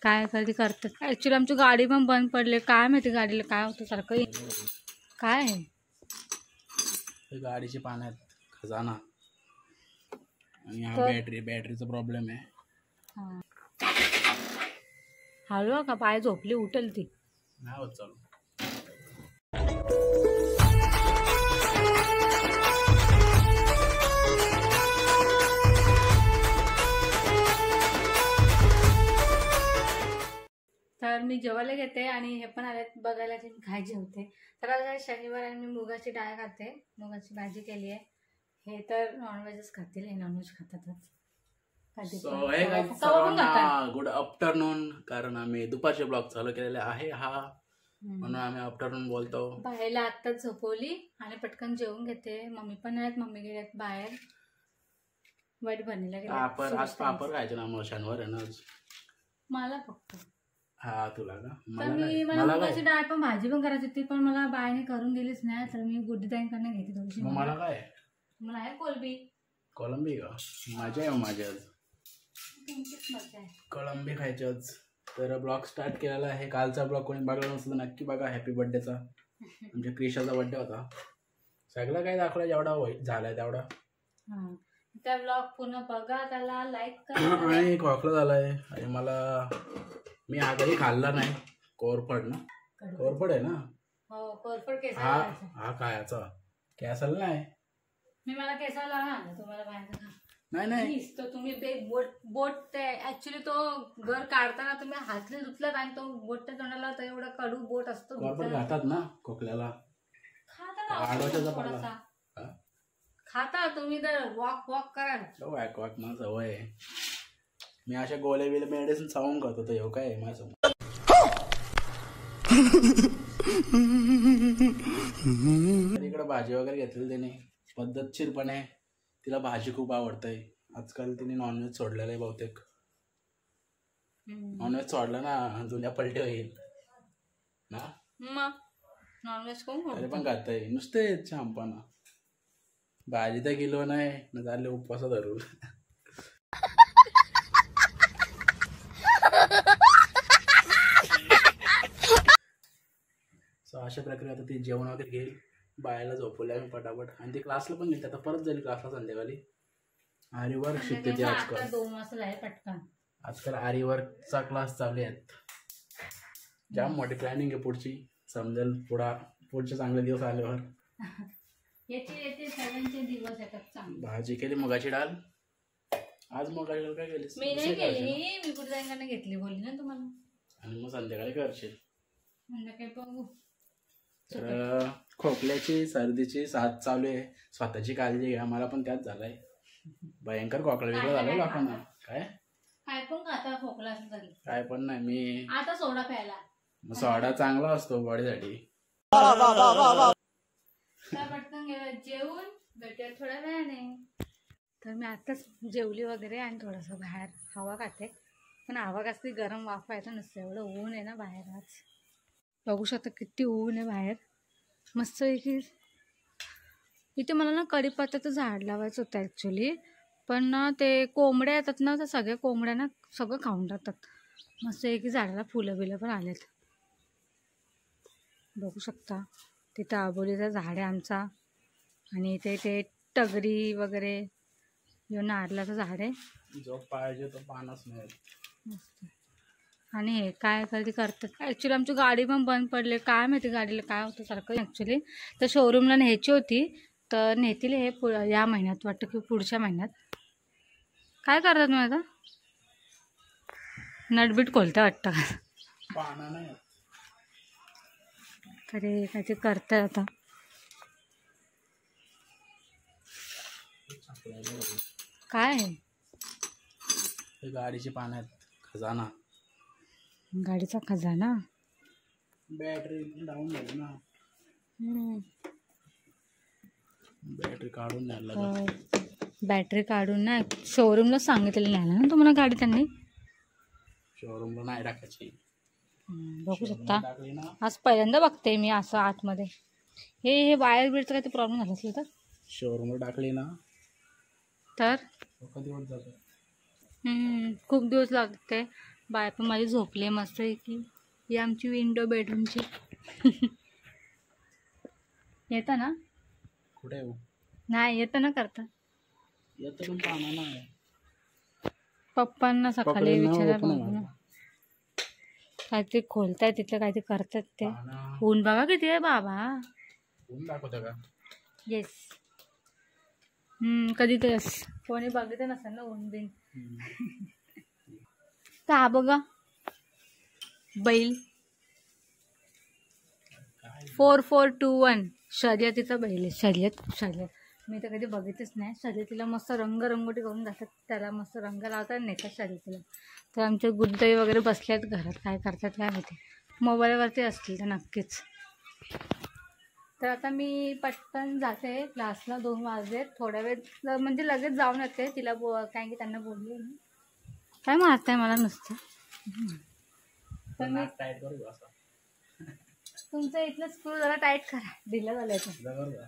काय कधी करतात ॲक्च्युली आमची गाडी पण बंद पडली काय माहिती गाडीला काय होतं सारखं काय आहे गाडीची पाण्यात खजाना आणि हा बॅटरीचा प्रॉब्लेम आहे. हळू का पाय झोपली उठल ती नाही होत चालू. तर मी जेवायला घेते आणि हे पण आले बघायला की काय जेवते. तर आज शनिवार आणि मी मुगाची डाळ खाते, मुगाची भाजी केली आहे. हे तर नॉनव्हेजच खातील, हे नॉनव्हेज खातातच. Good afternoon. कारण आम्ही दुपारचे ब्लॉग चालू केलेले आहे हा, म्हणून आम्ही आफ्टरनून बोलतो. बाहेरला आत्ताच झोपवली आणि पटकन जेवून घेते. मम्मी पण आहेत, मम्मी गेल्यात बाहेर वाईट बनलेला गेला. आज पापड खायचे ना, मग शनिवार आहे ना आज. मला फक्त हा तुला का? मला मुगाची डाळ पण भाजी पण करायची होती, पण मला बायने करून दिलीच नाही. तर मी गुड्डीताईंकडनं घेते थोडीशी. मला काय? मला आहे कोलंबी का? माझ्या आहे माझ्या आज कोळंबी खायची आज. तर ब्लॉग स्टार्ट केलेला आहे. कालचा ब्लॉग कोणी बघला नसलं नक्की बघा. हॅपी बर्थडेचा म्हणजे क्रिशाचा बर्थडे होता. सगळं काही दाखवलं जेवढा झालाय तेवढा. त्या ब्लॉग पूर्ण बघा, त्याला लाईक करा. आणि खोकला झालाय आणि मी आजही खाल्ला नाही. कोरफड ना, कोरफड आहे ना. हो कोरफड केस. हा खायचा केसाला नाही. मी मला केसाला आणलं, तुम्हाला बाहेर खा. नाही तो तुम्ही बोट ऍक्च्युली तो घर काढताना तुम्ही हातले धुतलात आणि तो बोट त्या तोंडाला एवढा कडू बोट असतो. कोरफड खातात ना खोकल्याला. खाता तुम्ही तर वॉक करा. वॉक माझं सवय आहे. मी अशा गोले बिले मेडिसिन चावून खातो. तर हे काय माझं इकडे भाजी वगैरे घेतली त्याने पद्धतशीरपणे. तिला भाजी खूप आवडते. आजकाल तिने नॉनव्हेज सोडलेलं आहे बहुतेक. नॉनव्हेज सोडलं ना जुन्या पलटी होईल ना. मग नॉनव्हेज कोण तरी पण खाताय नुसते चांपाना. भाजी तर किलो नाही ना झाले उपवास धरून. अशा प्रकारे आता ती जेवण वगैरे घेईल. बाळाला झोपवले आम्ही पटापट आणि ती क्लासला पण गेली. आता परत जाईल क्लासला संध्याकाळी. आरीवर्क शिकते ती आजकाल. 2 वाजता पटकन. आजकाल आरीवर्कचा क्लास चालू आहेत. जाम मोठी प्लॅनिंग आहे पुढची. समजेल पुढचे चांगले दिवस आल्यावर. सगळ्यांचे दिवस येतात. भाजी केली मुगाची डाळ. आज मुगाची डाळ काय केली? मी नाही केली, मी कुठे घेतली बोलली ना तुम्हाला. आणि मग संध्याकाळी करशील. संध्याकाळी बघू. तर खोकल्याची सर्दीची साथ चालू आहे. स्वतःची काळजी घ्या. मला पण त्याच झालाय. भयंकर खोकला वेगळं झालं लोकांना. काय पण खाता खोकला असेल काय पण नाही. मी आता सोडा प्यायला. सोडा चांगला असतो बॉडीसाठी. पटकन जेवून भेटेल थोड्या वेळाने. तर मी आताच जेवली वगैरे आणि थोडंसं बाहेर हवा खाते. पण हवा कसली गरम वाफा येतं नसतं. एवढं ऊन आहे ना बाहेर. आज बघू शकता किती ऊन आहे बाहेर. मस्त की इथे मला ना कढीपत्त्याचं झाड लावायचं होतं ॲक्च्युली. पण ना ते कोंबड्या येतात ना, तर सगळ्या कोंबड्या ना सगळं खाऊन टाकतात. मस्त की झाडाला फुलं बिलं पण आलेत. बघू शकता तिथं आबोलीचं झाड आहे आमचा. आणि इथे ते टगरी वगैरे नारळाचं झाड आहे. जो पाहिजे तो पानच मिळेल. मस्त. आणि हे काय कधी करतात ॲक्च्युली आमची गाडी पण बंद पडली. काय माहिती गाडीला काय होतं सारखं ॲक्च्युली. तर शोरूमला न्यायची होती. तर नेतील हे या महिन्यात वाटतं की पुढच्या महिन्यात. काय करतात मग आता? नटबीट खोलतं वाटतं का? तरी काय ते करतात आता. काय गाडीची पाण्यात खजाना. गाडीचा खजाना. बॅटरी डाऊन झाली ना. बॅटरी काढून न्यायला. बॅटरी काढून ना शोरूमला सांगितलेलं न्यायला ना तुम्हाला गाडी त्यांनी. शोरूमला नाही टाकायची. बघू शकता आज पहिल्यांदा बघते मी असं आतमध्ये. हे वायर बिरचं काही प्रॉब्लेम झाला असेल तर शोरूमला टाकली ना तर दिवस जातो. खूप दिवस लागते. बाय पण माझी झोपली आहे मस्त आहे की. ही आमची विंडो बेडरूमची. येतं ना? कुठे येऊ? नाही येतं ना करता. येतं पण पाहणार नाही. पप्पांना सकाळी पकडून ना विचारा open बघू ना. आहे. काहीतरी खोलताय तिथलं काहीतरी करतात ते. पाहणं. ऊन बघा किती आहे बाबा. ऊन दाखवतं का? येस. कधी तर कोणी बघितलं नसेल ना ऊन बिन. तर हा बघा बैल 4421 शर्यतीचा बैल आहे. शर्यत मी तर कधी बघितच नाही. शर्यतीला मस्त रंगरंगोटी करून जातात, त्याला मस्त रंग लावतात नेतात शर्यतीला. तर आमचे गुड्डई वगैरे बसल्यात घरात, काय करतात काय माहिती. मोबाईलवरती असतील तर नक्कीच. तर आता मी पटकन जाते क्लासला. 2 वाजले. थोड्या वेळ म्हणजे लगेच जाऊन येते तिला कारण की त्यांना बोलले ना. काय मारताय मला नुसतं. तर मी टाईट करू असं. तुमचं इथलं स्क्रू जरा टाईट करा. ढिला झालं बरोबर.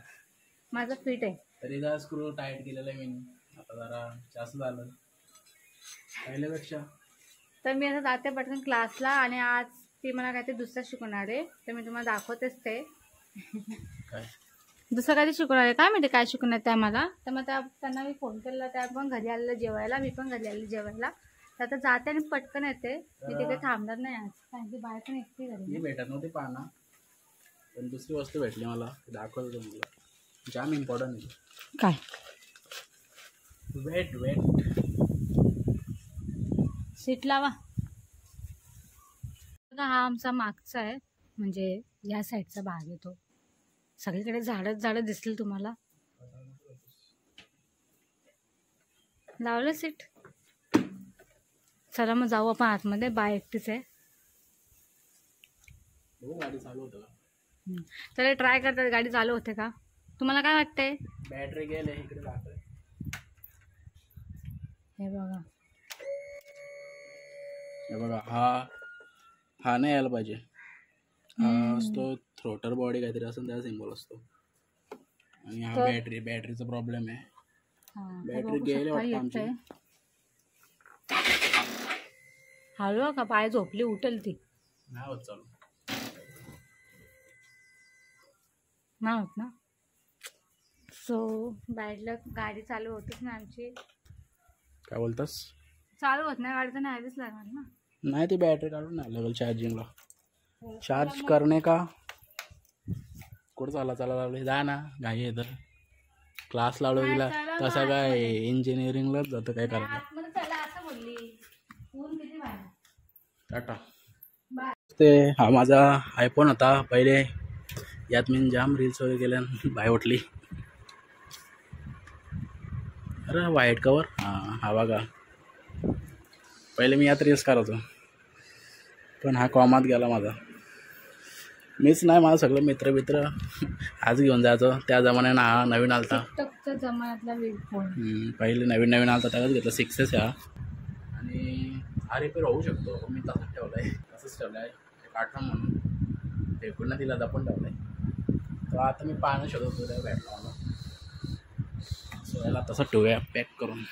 माझं फिट आहे. तरी जरा स्क्रू टाईट केलेलं आहे मी. आता जरा जास्त झालं पहिल्यापेक्षा. तर मी आता जाते पटकन क्लासला. आणि आज ती मला काहीतरी दुसरं शिकवणार आहे, तर मी तुम्हाला दाखवतेच ते. काय दुसरं काहीतरी शिकवणार आहे, काय माहिती काय शिकवणार त्या मला. तर मग त्यांना मी फोन केला, त्या पण घरी आलेलं जेवायला, मी पण घरी आलेली जेवायला. तर आता जाते आणि पटकन येते. मी तिथे थांबणार नाही आज, कारण की बाहेर पण एकटी घरी भेटत नव्हती पाहणं. पण दुसरी वस्तू भेटली मला, दाखवतो तुम्हाला. जाम इम्पॉर्टंट आहे. काय? वेट सीट लावा. हा आमचा मागचा आहे, म्हणजे या साईडचा भाग आहे तो. सगळीकडे झाडं दिसतील तुम्हाला. लावलं सीट. चला मग जाऊ आपण आतमध्ये. बाय एकटीच आहे. गाडी चालू होतं का? चला ट्राय करतात गाडी चालू होते का. तुम्हाला काय वाटतंय? बॅटरी गेले इकडे दाखव. हे बघा हा नाही यायला पाहिजे. हा असतो थ्रोटर बॉडी काहीतरी असं त्याचा सिम्बॉल असतो. आणि हा बॅटरीचा प्रॉब्लेम आहे. बॅटरी गेले वाटतं आमची. हळू का पाय झोपली उठल ती. नाही होत चालू. नाही होत ना. सो बॅडला गाडी चालू होतीच ना आमची. काय बोलतास? चालू होत नाही गाडी तर न्यावीच लागणार ना. नाही ती बॅटरी काढून नाही लागेल चार्जिंगला. चार्ज करणे का कुठं चाला लागले. जा ना घाई येतं. क्लास लावलो तिला तसं काय इंजिनिअरिंगलाच जातं काय करायला. टाटा. ते हा माझा आयफोन होता पहिले. यात मी जाम रील्स वगैरे केल्या. बाय उठली. अरे व्हाईट कवर. हा बघा पहिले मी यात रील्स करायचो, पण हा कॉमात गेला माझा. मीच नाही, माझं सगळं मित्र आज घेऊन जायचो. त्या जमान्यानं हा नवीन आलता. पहिले नवीन आलता त्यालाच घेतला. 6S हा. आणि हा रिपेअर होऊ शकतो. मी तसंच ठेवला आहे. तसंच ठेवलं आहे एक आठवण म्हणून. फेकून ना तिला जपून ठेवलं आहे. तर आता मी पाहणं शोधतो त्या भेटला मला. सो याला तसं ठेवूया पॅक करून.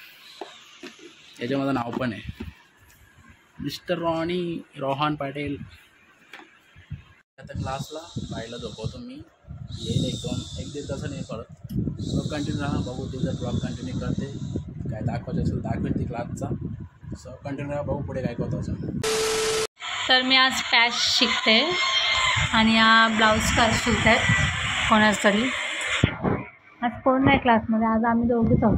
याच्यामध्ये नाव पण आहे मिस्टर रोहन पाटील. आता क्लासला बाईला झोपवतो मी. येईल 1-1.5 तासाने नाही परत. सो कंटिन्यू राहा. बघू तिचा ब्लॉग कंटिन्यू करते. काय दाखवायचं असेल दाखवेल ती क्लासचा. सो कंटिन्यू राहा. बघू पुढे काय करतो. तर मी आज पॅच शिकते आणि हा ब्लाऊज काज शिकत आहेत कोणाच तरी. आज कोण नाही क्लासमध्ये, आज आम्ही दोघीच आहोत.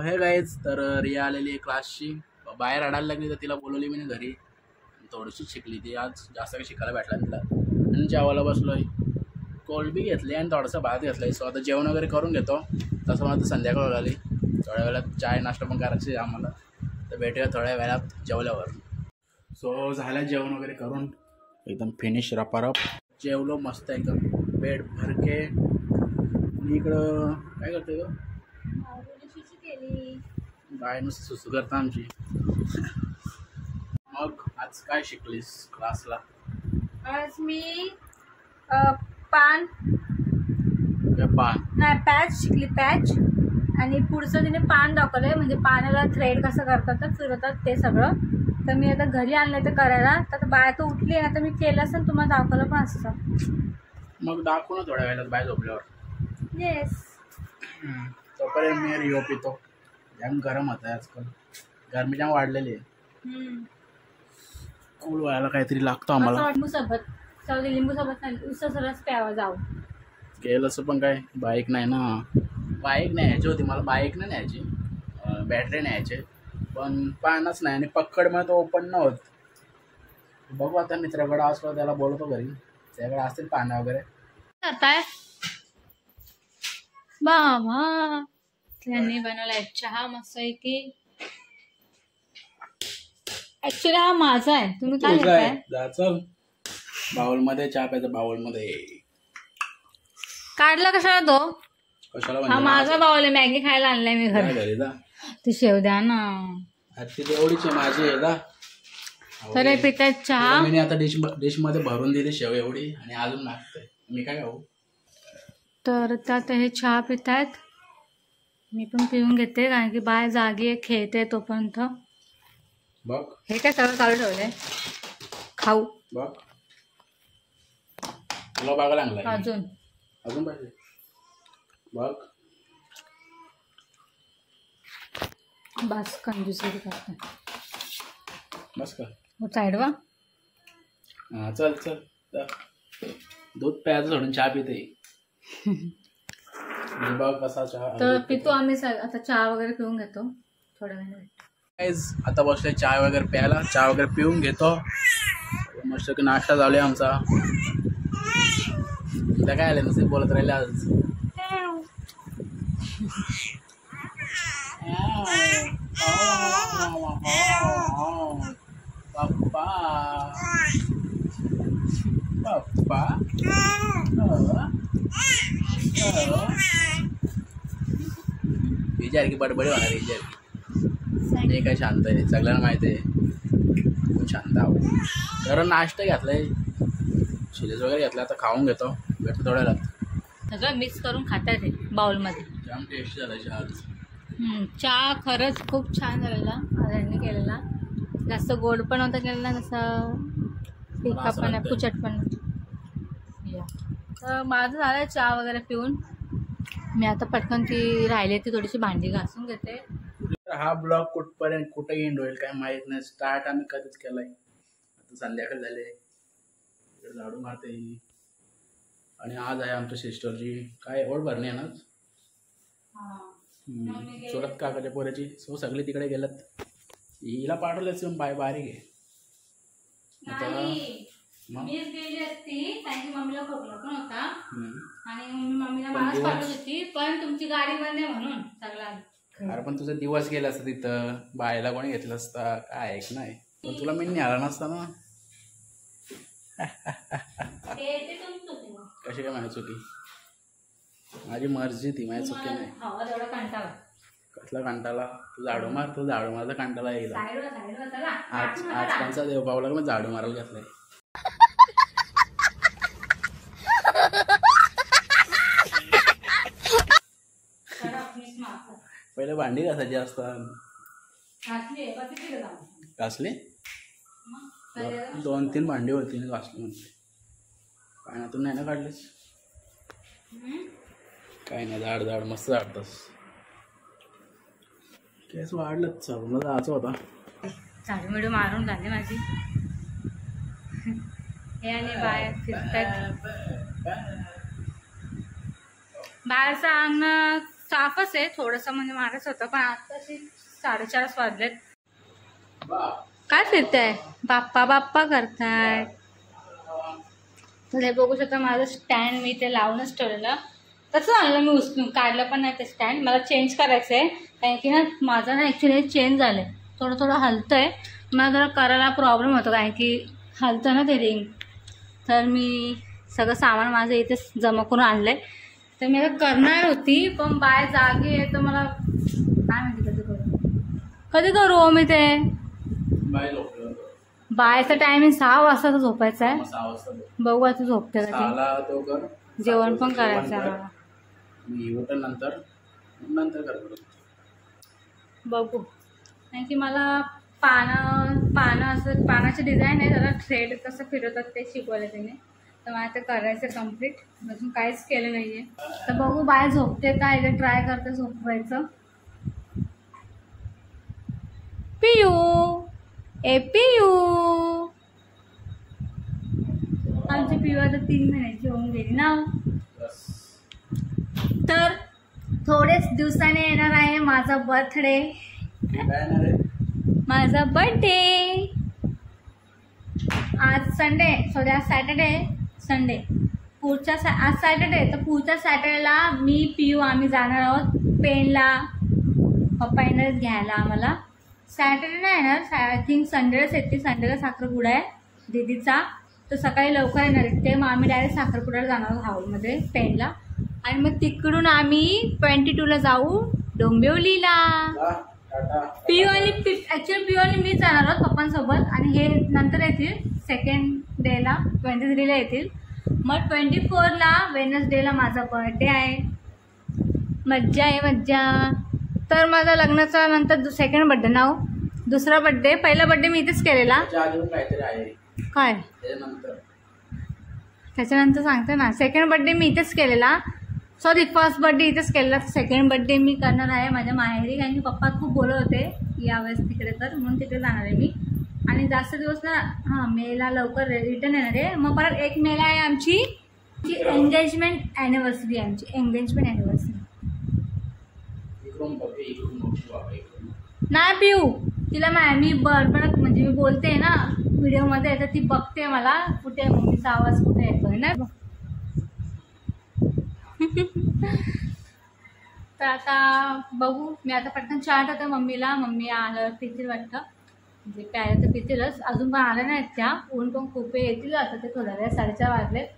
हे गाईज तर रिया आलेली आहे क्लासची. बाहेर रडायला लागली तर तिला बोलवली मी घरी. थोडीशीच शिकली ती. आज जास्त काही शिकायला भेटला तिला. आणि जेवायला बसलो आहे. कोल्ड बी घेतली आणि थोडासा भात घेतला आहे. सो आता जेवण वगैरे करून घेतो. तसं मला तर संध्याकाळ झाली. थोड्या वेळात चाय नाश्ता पण करायची आम्हाला. तर भेटूया थोड्या वेळात जेवल्यावर. सो झालं जेवण वगैरे करून एकदम फिनिश रपारप जेवलो मस्त एकदम पेट भरके. इकडं काय करते ग बाय नुसतं सुसू करता आमची. मग आज काय शिकलीस क्लासला? आज मी पान पान नाही पॅच शिकली पॅच. आणि पुढचं तिने पान दाखवलंय म्हणजे पाण्याला थ्रेड कसं करतात तर फिरवतात ते सगळं. तर मी आता घरी आणलंय ते करायला. तर बाय तर उठली ना तर मी केलं असेल तुम्हाला दाखवलं पण असतं. मग दाखवू ना थोड्या वेळात बाय झोपल्यावर. येस. तोपर्यंत मी रिओ पितो. जाम गरम होत आहे आजकाल. गरमी जाम वाढलेली आहे. कूल व्हायला काहीतरी लागतं आम्हाला. लिंबू सोबत लिंबू सोबत नाही उसाचा रस प्यावा जाऊ. केलं असं पण काय बाईक नाही ना. बाईक न्यायची होती मला. बाईक नाही न्यायची बॅटरी न्यायचे पण पानच नाही. आणि पक्कड मग तो ओपन न होत. बघू आता मित्राकडे असलो त्याला बोलवतो घरी. त्याकडे असतील पानं वगैरे. करताय बाबा. त्यांनी बनवलाय चहा मस्त आहे की. ऍक्च्युली हा माझा आहे. तुम्ही काय घेताय? जा चल बाउलमध्ये चहा प्यायचा. बाउलमध्ये काढला कशाला तो? कशाला हा माझा बाउल आहे. मॅगी खायला आणलाय मी घरी. घरी जा. ती शेव द्या ना. ती तेवढीच आहे माझी आहे का. तर हे पितायत चहा. मी आता डिश मध्ये भरून दिली शेव एवढी आणि अजून लागतंय. मी काय खाऊ. तर त्यात हे चहा पितायत. मी पण पिऊन घेते कारण की बाय जागी आहे खेळते तोपर्यंत. बघ हे काय सगळं चालू ठेवलंय खाऊ. बघ तुला बघायला लागलाय अजून पाहिजे. बघ बस कंजूसरी करते. बस का हो साईड वा. हा चल चल जा. दूध प्यायचं सोडून चहा पिते. बघ कसा चहा. तर पितो आम्ही आता चहा वगैरे पिऊन घेतो थोड्या वेळाने. आता बसले चहा वगैरे प्यायला. चहा वगैरे पिऊन घेतो. मस्त की नाश्ता झाला आमचा. काय आले नसेल बोलत राहिले आज. पप्पा पप्पा विचार की बडबडी होणार विचार की. ते काय शांत आहे सगळ्यांना माहिती आहे. शांत आहो. कारण नाश्ता घेतलाय चिलीज वगैरे घेतला. आता खाऊन घेतो. भेटतो थोड्या वेळात. सगळं मिक्स करून खातात ते बाउलमध्ये. जाम टेस्टी झाला चहा. चहा खरंच खूप छान झालेला यांनी केलेला. जास्त गोड पण होता केलेला तसं फिका पण आहे पुचट पण. तर माझं झालं चहा वगैरे पिऊन. मी आता पटकन ती राहिली ती थोडीशी भांडी घासून घेते. हा ब्लॉग कुठपर्यंत कुठे एंड होईल काय माहित नाही. स्टार्ट आम्ही कधीच केलाय. आता संध्याकाळ झाले. झाडू मारते ही. आणि आज आहे आमच्या सिस्टरची काय ओढ भरणी आहे ना. चुलत काकाच्या पोऱ्याची. सो सगळे तिकडे गेलेत. हिला पाठवलं बाय बारीक आहे. मीच गेली असती कारण की मम्मीला खोकला पण होता आणि मम्मीला मलाच पाठवत होती पण तुमची गाडी बंद आहे म्हणून सगळा. अरे पण तुझा दिवस गेला असता तिथं. बायला कोणी घेतलं असता काय ऐक नाही. पण तुला मी न्याला नसता ना. कशी काय माझी चुकी. माझी मर्जी ती माझी चुकी नाही. कसला कंटाळा. तू झाडू मार. तू झाडू मारला कंटाळा येईल. आज कोणचा देव पावला का मी झाडू मारायला घेतलाय. पहिले भांडी घासायची असतात. घासली 2-3 भांडी होती घासली म्हणते. पाण्यातून नाही ना काढलीस. काय नाही झाड झाड मस्त झाडतस. केस वाढलं सगळं जायचं होता. झाडू मिडू मारून झाली माझी. हे आणि बाहेर फिरतात. बाहेरचं अंगण साफच आहे थोडंसं म्हणजे मारच होतं पण आता 4:30 वाजलेत. काय फिरताय बाप्पा बाप्पा करताय. तर हे बघू शकता माझं स्टँड मी ते लावूनच ठेवलेलं. तसं आणलं मी उचलून काढलं पण नाही ते स्टँड. मला चेंज करायचं आहे कारण की ना माझं ना ॲक्च्युली चेंज झालं आहे. थोडं हलतं आहे. मला जरा करायला प्रॉब्लेम होतो कारण की हलतं ना ते रिंग. तर मी सगळं सामान माझं इथे जमा करून आणलं आहे. तर मी आता करणार होती पण बाय जागी आहे तर मला काय माहिती कधी करू मी ते. बायचा टायमिंग 6 वाजता झोपायचा आहे. बघू आता झोपते का. जेवण पण करायचं आहे मला. मी उठेल नंतर करतो. बघू. कारण की मला पानं असं पानाचं डिझाईन आहे, जरा थ्रेड कसं फिरवतात ते शिकवलं त्याने. तर मला ते करायचं कम्प्लीट. अजून काहीच केलं नाही आहे. तर बघू बाय झोपते का, एकदा ट्राय करते झोपवायचं. पियू ए पियू. आमची पियू आता 3 महिन्याची होऊन गेली ना. तर थोडेच दिवसाने येणार आहे माझा बर्थडे. माझा बर्थडे आज संडे, सॉरी आज सॅटर्डे, संडे आज सॅटर्डे. तर पुढच्या सॅटर्डेला मी पियू आम्ही जाणार आहोत पेनला. पप्पा येणार घ्यायला आम्हाला. सॅटर्डे नाही येणार, आय थिंक संडेलाच येते. संडेला साखरपुडा आहे दीदीचा. तर सकाळी लवकर येणार आहे ते. मग आम्ही डायरेक्ट साखरपुड्याला जाणार आहोत हाऊसमध्ये पेनला. आणि मग तिकडून आम्ही 22ला जाऊ डोंबिवलीला. पियू आणि ॲक्च्युअली पियू आणि मीच जाणार आहोत पप्पांसोबत. आणि हे नंतर येतील सेकंड डेला 23ला येतील. मग 24ला वेडनेसडेला माझा बर्थडे आहे. मज्जा आहे मज्जा. तर माझा लग्नाचा नंतर सेकंड बर्थडे ना. दुसरा बर्थडे, पहिला बर्थडे मी इथेच केलेला. काय त्याच्यानंतर सांगते ना. सेकंड बर्थडे मी इथेच केलेला. सॉरी फर्स्ट बर्थडे इथेच केलेला. सेकंड बर्थडे मी करणार आहे माझ्या माहेरी. कारण की पप्पा खूप बोलत होते यावेळेस तिकडे कर, म्हणून तिकडे जाणार आहे मी. आणि जास्त दिवस ना मेला लवकर रिटर्न येणार आहे. मग परत 1 मेला आहे आमची एंगेजमेंट ॲनिव्हर्सरी. आमची एंगेजमेंट ॲनिव्हर्सरी नाही पिऊ. तिला मी बडबडत म्हणजे मी बोलते ना व्हिडिओमध्ये, तर ती बघते मला कुठे मम्मीचा आवाज कुठे येतोय ना. तर आता बघू. मी आता पटकन चहा टाकते मम्मीला. मम्मी आल्यावर पितील वाटतं, म्हणजे प्यायला तर पितीलच. अजून पण आल्या नाहीत त्या. ऊन पण खूप येतील आता. ते थोड्या वेळ 4:30 वाजलेत.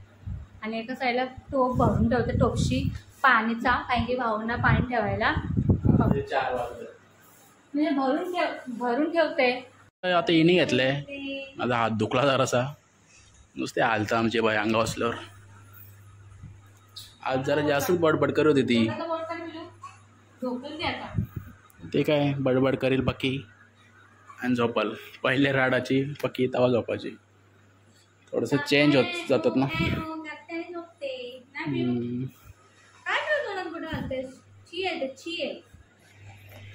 आणि एका साईडला टोप भरून ठेवते, टोपशी पाणीचा. कारण की भाऊंना पाणी ठेवायला म्हणजे भरून ठेवते. आता इनी घेतलंय. माझा हात दुखला जरासा. नुसते हालतं आमचे बाई अंगा असल्यावर. आज जरा जास्तच बडबड करत होती ती. ते काय बडबड करील पक्की आणि झोपल. पहिले राडाची पक्की तवा झोपायची. थोडंसं चेंज होत जातात ना.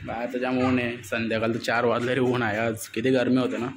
बाहेर तर जाम ऊन आहे. संध्याकाळ तर 4 वाजले ऊन आहे. आज किती गरमी होते ना.